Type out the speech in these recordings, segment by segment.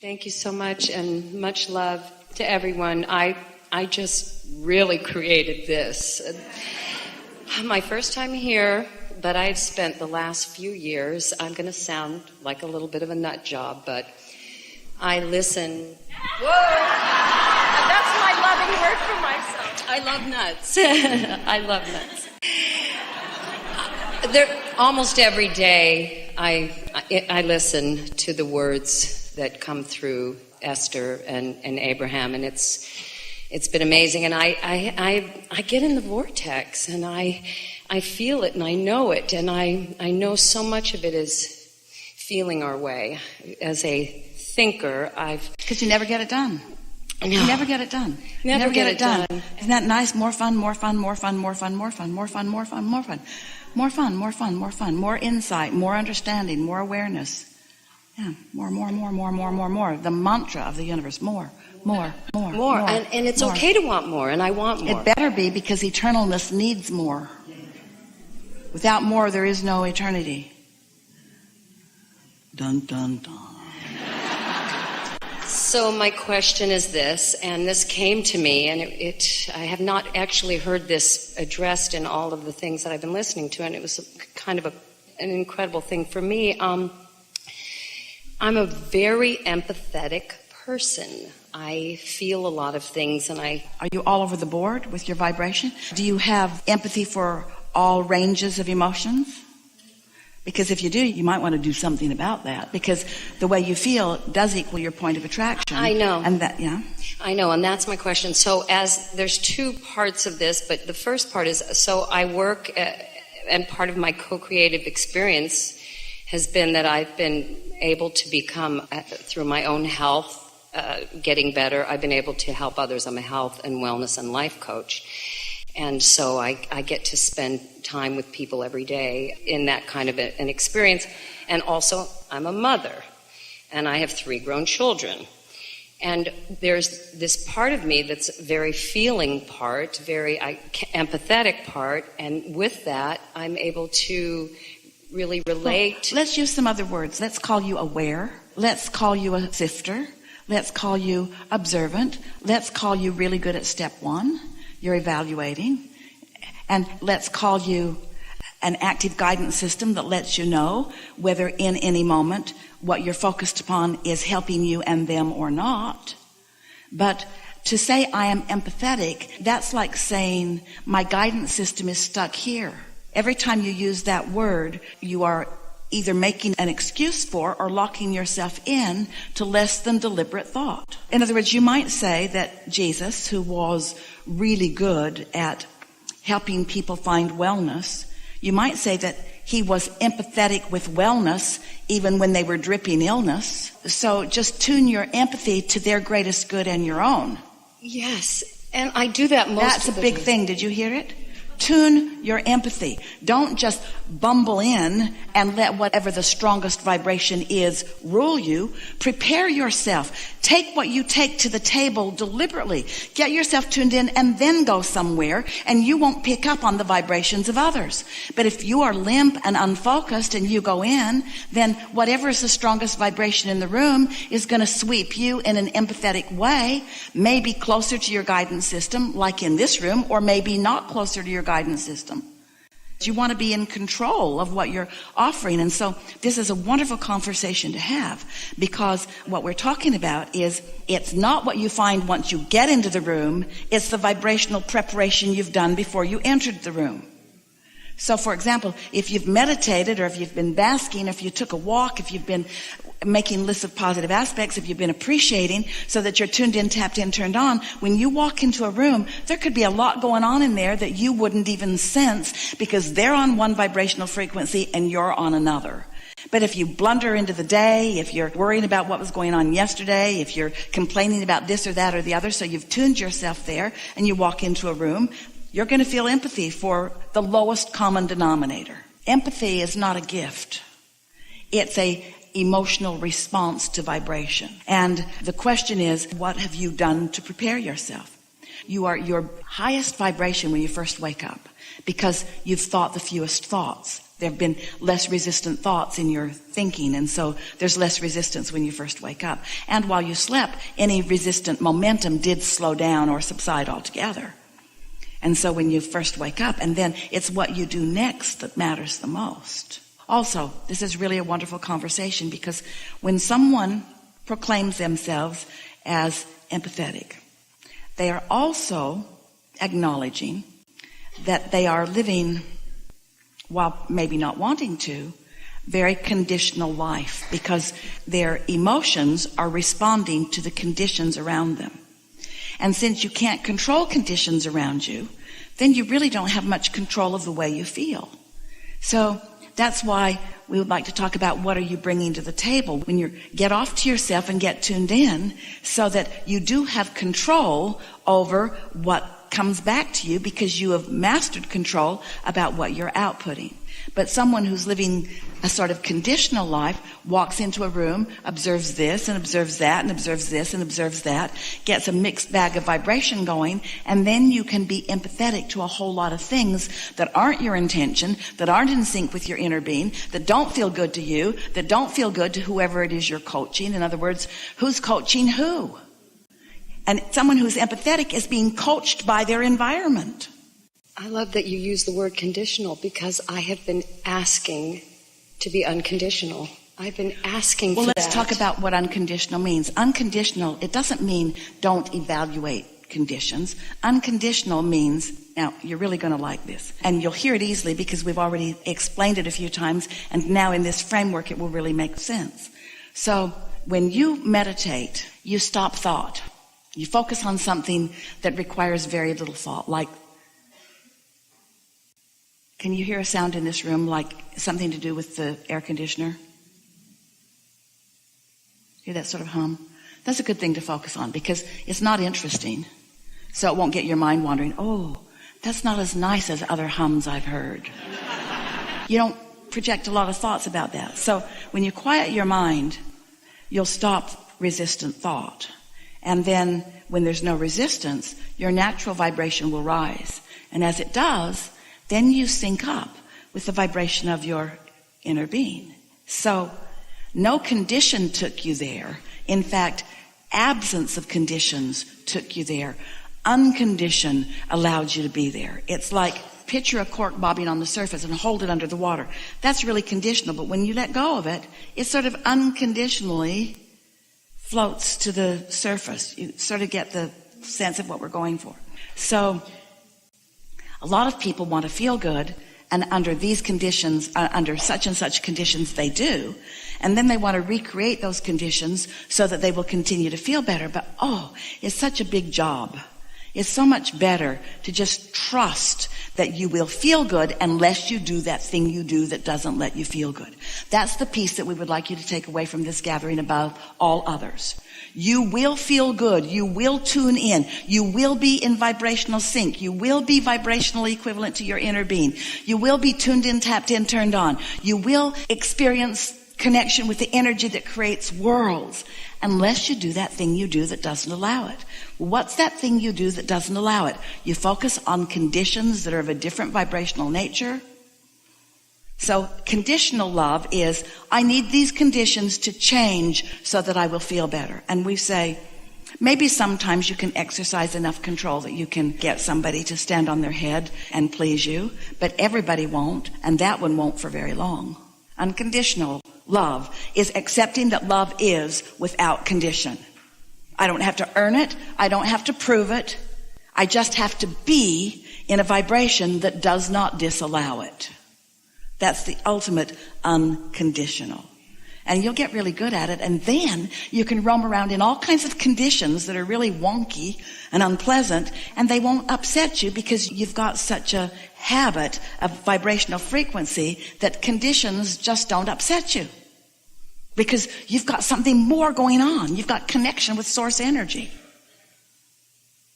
Thank you so much, and much love to everyone. I just really created this. My first time here, but I've spent the last few years, I'm going to sound like a little bit of a nut job, but I listen. Whoa! That's my loving word for myself. I love nuts. I love nuts. Almost every day I listen to the words that come through Esther and Abraham, and it's been amazing. And I get in the vortex, and I feel it, and I know it, and I know so much of it is feeling our way. As a thinker, because you never get it done. No. You never get it done. Never get it done. Isn't that nice? More fun, more fun, more fun, more fun, more fun, more fun, more fun, more fun, more fun, more fun, more fun, more insight, more understanding, more awareness. Yeah, more. The mantra of the universe: more. And it's more. Okay to want more, and I want more. It better be, because eternalness needs more. Without more, there is no eternity. Dun dun dun. So my question is this, and this came to me, and I have not actually heard this addressed in all of the things that I've been listening to, and it was kind of an incredible thing for me. I'm a very empathetic person. I feel a lot of things, and Are you all over the board with your vibration? Do you have empathy for all ranges of emotions? Because if you do, you might want to do something about that, because the way you feel does equal your point of attraction. I know. And that, yeah. I know, and that's my question. So there's two parts of this, but the first part is, so I work, and part of my co-creative experience has been that I've been able to become, through my own health, getting better, I've been able to help others. I'm a health and wellness and life coach. And so I get to spend time with people every day in that kind of an experience. And also, I'm a mother, and I have 3 grown children. And there's this part of me that's very feeling part, very empathetic part, and with that, I'm able to really relate. Well, let's use some other words. Let's call you aware. Let's call you a sifter. Let's call you observant. Let's call you really good at step 1. You're evaluating. And let's call you an active guidance system that lets you know whether in any moment what you're focused upon is helping you and them or not. But to say I am empathetic, that's like saying my guidance system is stuck here. Every time you use that word, you are either making an excuse for or locking yourself in to less than deliberate thought. In other words, you might say that Jesus, who was really good at helping people find wellness, you might say that he was empathetic with wellness even when they were dripping illness. So just tune your empathy to their greatest good and your own. Yes, and I do that most That's of a the big thing. Did you hear it? Tune your empathy. Don't just bumble in and let whatever the strongest vibration is rule you. Prepare yourself. Take what you take to the table deliberately. Get yourself tuned in and then go somewhere, and you won't pick up on the vibrations of others. But if you are limp and unfocused and you go in, then whatever is the strongest vibration in the room is going to sweep you in an empathetic way, maybe closer to your guidance system, like in this room, or maybe not closer to your guidance system. You want to be in control of what you're offering. And so this is a wonderful conversation to have, because what we're talking about is it's not what you find once you get into the room, it's the vibrational preparation you've done before you entered the room. So for example, if you've meditated, or if you've been basking, if you took a walk, if you've been making lists of positive aspects, if you've been appreciating so that you're tuned in, tapped in, turned on, when you walk into a room, there could be a lot going on in there that you wouldn't even sense, because they're on one vibrational frequency and you're on another. But if you blunder into the day, if you're worrying about what was going on yesterday, if you're complaining about this or that or the other, so you've tuned yourself there and you walk into a room, you're going to feel empathy for the lowest common denominator. Empathy is not a gift. It's a emotional response to vibration. And the question is, what have you done to prepare yourself? You are your highest vibration when you first wake up, because you've thought the fewest thoughts. There have been less resistant thoughts in your thinking, and so there's less resistance when you first wake up. And while you slept, any resistant momentum did slow down or subside altogether. And so when you first wake up, and then it's what you do next that matters the most. Also, this is really a wonderful conversation, because when someone proclaims themselves as empathetic, they are also acknowledging that they are living, while maybe not wanting to, very conditional life, because their emotions are responding to the conditions around them. And since you can't control conditions around you, then you really don't have much control of the way you feel. So that's why we would like to talk about what are you bringing to the table when you get off to yourself and get tuned in, so that you do have control over what comes back to you, because you have mastered control about what you're outputting. But someone who's living a sort of conditional life walks into a room, observes this and observes that and observes this and observes that, gets a mixed bag of vibration going, and then you can be empathetic to a whole lot of things that aren't your intention, that aren't in sync with your inner being, that don't feel good to you, that don't feel good to whoever it is you're coaching. In other words, who's coaching who? And someone who's empathetic is being coached by their environment. I love that you use the word conditional, because I have been asking to be unconditional. I've been asking for that. Well, let's talk about what unconditional means. Unconditional, it doesn't mean don't evaluate conditions. Unconditional means, now you're really going to like this, and you'll hear it easily because we've already explained it a few times, and now in this framework it will really make sense. So when you meditate, you stop thought. You focus on something that requires very little thought, like, can you hear a sound in this room like something to do with the air conditioner? Hear that sort of hum? That's a good thing to focus on, because it's not interesting. So it won't get your mind wandering, oh, that's not as nice as other hums I've heard. You don't project a lot of thoughts about that. So when you quiet your mind, you'll stop resistant thought. And then when there's no resistance, your natural vibration will rise. And as it does, then you sync up with the vibration of your inner being. So no condition took you there. In fact, absence of conditions took you there. Unconditioned allowed you to be there. It's like, picture a cork bobbing on the surface and hold it under the water. That's really conditional, but when you let go of it, it sort of unconditionally floats to the surface. You sort of get the sense of what we're going for. So a lot of people want to feel good, and under these conditions, under such and such conditions, they do. And then they want to recreate those conditions so that they will continue to feel better. But it's such a big job. It's so much better to just trust that you will feel good unless you do that thing you do that doesn't let you feel good. That's the piece that we would like you to take away from this gathering above all others. You will feel good. You will tune in. You will be in vibrational sync. You will be vibrationally equivalent to your inner being. You will be tuned in, tapped in, turned on. You will experience connection with the energy that creates worlds, unless you do that thing you do that doesn't allow it. What's that thing you do that doesn't allow it? You focus on conditions that are of a different vibrational nature. So conditional love is, I need these conditions to change so that I will feel better. And we say, maybe sometimes you can exercise enough control that you can get somebody to stand on their head and please you, but everybody won't, and that one won't for very long. Unconditional love is accepting that love is without condition. I don't have to earn it. I don't have to prove it. I just have to be in a vibration that does not disallow it. That's the ultimate unconditional. And you'll get really good at it, and then you can roam around in all kinds of conditions that are really wonky and unpleasant, and they won't upset you because you've got such a habit of vibrational frequency that conditions just don't upset you. Because you've got something more going on. You've got connection with source energy.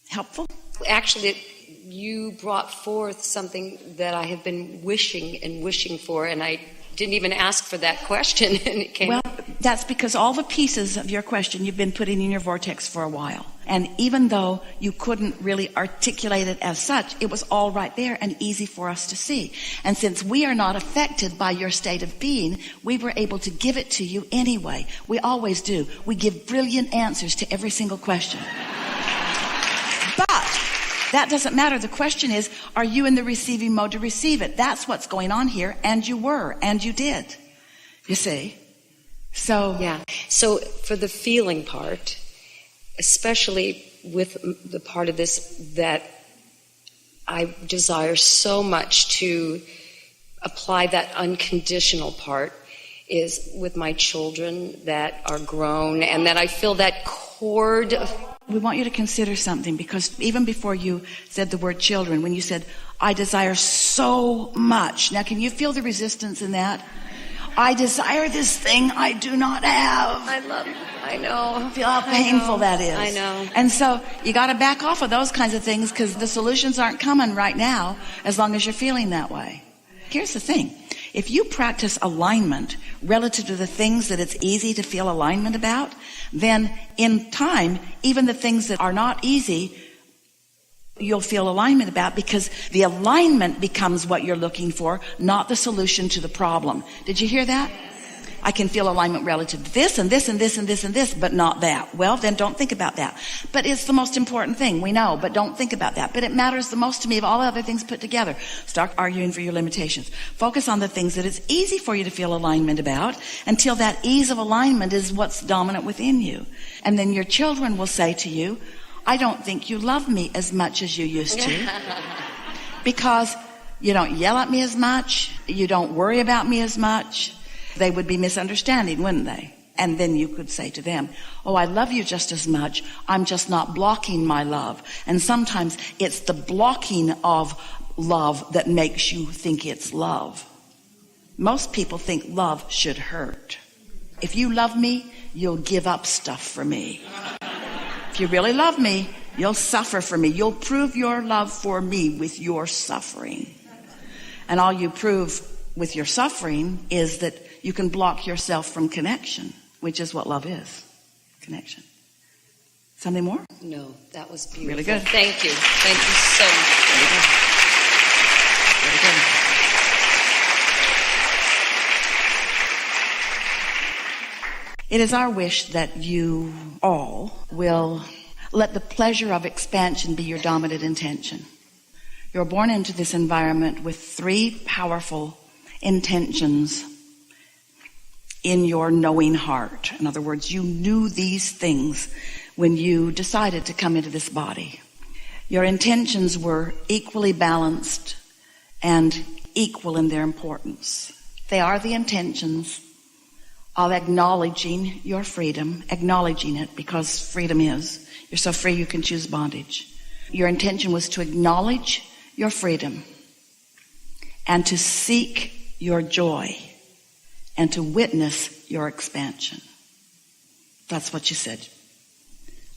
Helpful? Actually, you brought forth something that I have been wishing for, and I didn't even ask for that question, and it came. Well, That's because all the pieces of your question you've been putting in your vortex for a while. And even though you couldn't really articulate it as such, it was all right there and easy for us to see. And since we are not affected by your state of being, we were able to give it to you anyway. We always do. We give brilliant answers to every single question. But that doesn't matter. The question is, are you in the receiving mode to receive it? That's what's going on here. And you were, and you did. You see? So yeah. So for the feeling part, especially with the part of this that I desire so much to apply that unconditional part, is with my children that are grown and that I feel that cord of... We want you to consider something, because even before you said the word children, when you said, I desire so much. Now, can you feel the resistance in that? I desire this thing I do not have. I know. Feel how painful that is. I know. And so you got to back off of those kinds of things, because the solutions aren't coming right now as long as you're feeling that way. Here's the thing. If you practice alignment relative to the things that it's easy to feel alignment about, then in time, even the things that are not easy, you'll feel alignment about, because the alignment becomes what you're looking for, not the solution to the problem. Did you hear that? I can feel alignment relative to this and this and this and this and this, but not that. Well, then don't think about that. But it's the most important thing, we know, but don't think about that. But it matters the most to me of all the other things put together. Start arguing for your limitations. Focus on the things that it's easy for you to feel alignment about, until that ease of alignment is what's dominant within you. And then your children will say to you, I don't think you love me as much as you used to, because you don't yell at me as much, you don't worry about me as much. They would be misunderstanding, wouldn't they? And then you could say to them, oh, I love you just as much, I'm just not blocking my love. And sometimes it's the blocking of love that makes you think it's love. Most people think love should hurt. If you love me, you'll give up stuff for me. If you really love me, you'll suffer for me. You'll prove your love for me with your suffering. And all you prove with your suffering is that you can block yourself from connection, which is what love is. Connection. Something more? No, that was beautiful. Really good. Thank you. Thank you so much. Very good. Very good. It is our wish that you all will let the pleasure of expansion be your dominant intention. You're born into this environment with 3 powerful intentions in your knowing heart. In other words, you knew these things when you decided to come into this body. Your intentions were equally balanced and equal in their importance. They are the intentions of acknowledging your freedom, acknowledging it, because freedom is. You're so free you can choose bondage. Your intention was to acknowledge your freedom and to seek your joy and to witness your expansion. That's what you said.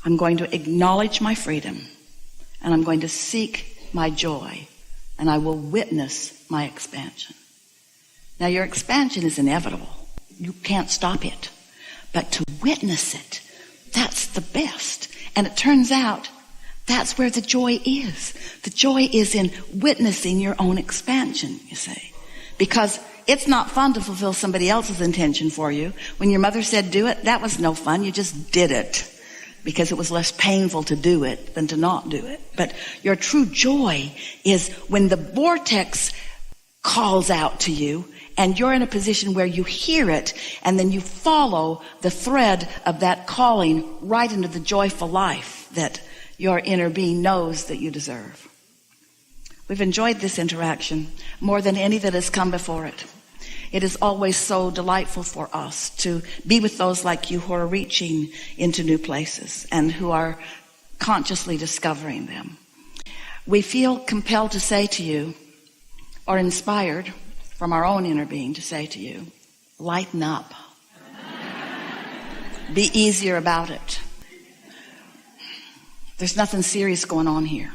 I'm going to acknowledge my freedom, and I'm going to seek my joy, and I will witness my expansion. Now, your expansion is inevitable. You can't stop it. But to witness it, that's the best. And it turns out that's where the joy is. The joy is in witnessing your own expansion, you see. Because it's not fun to fulfill somebody else's intention for you. When your mother said do it, that was no fun. You just did it because it was less painful to do it than to not do it. But your true joy is when the vortex calls out to you and you're in a position where you hear it, and then you follow the thread of that calling right into the joyful life that your inner being knows that you deserve. We've enjoyed this interaction more than any that has come before it. It is always so delightful for us to be with those like you who are reaching into new places and who are consciously discovering them. We feel compelled to say to you, or inspired from our own inner being to say to you, lighten up. Be easier about it. There's nothing serious going on here.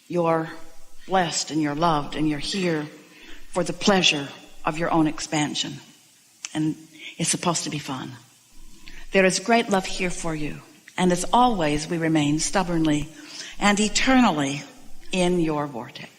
You're blessed and you're loved and you're here for the pleasure of your own expansion. And it's supposed to be fun. There is great love here for you. And as always, we remain stubbornly and eternally in your vortex.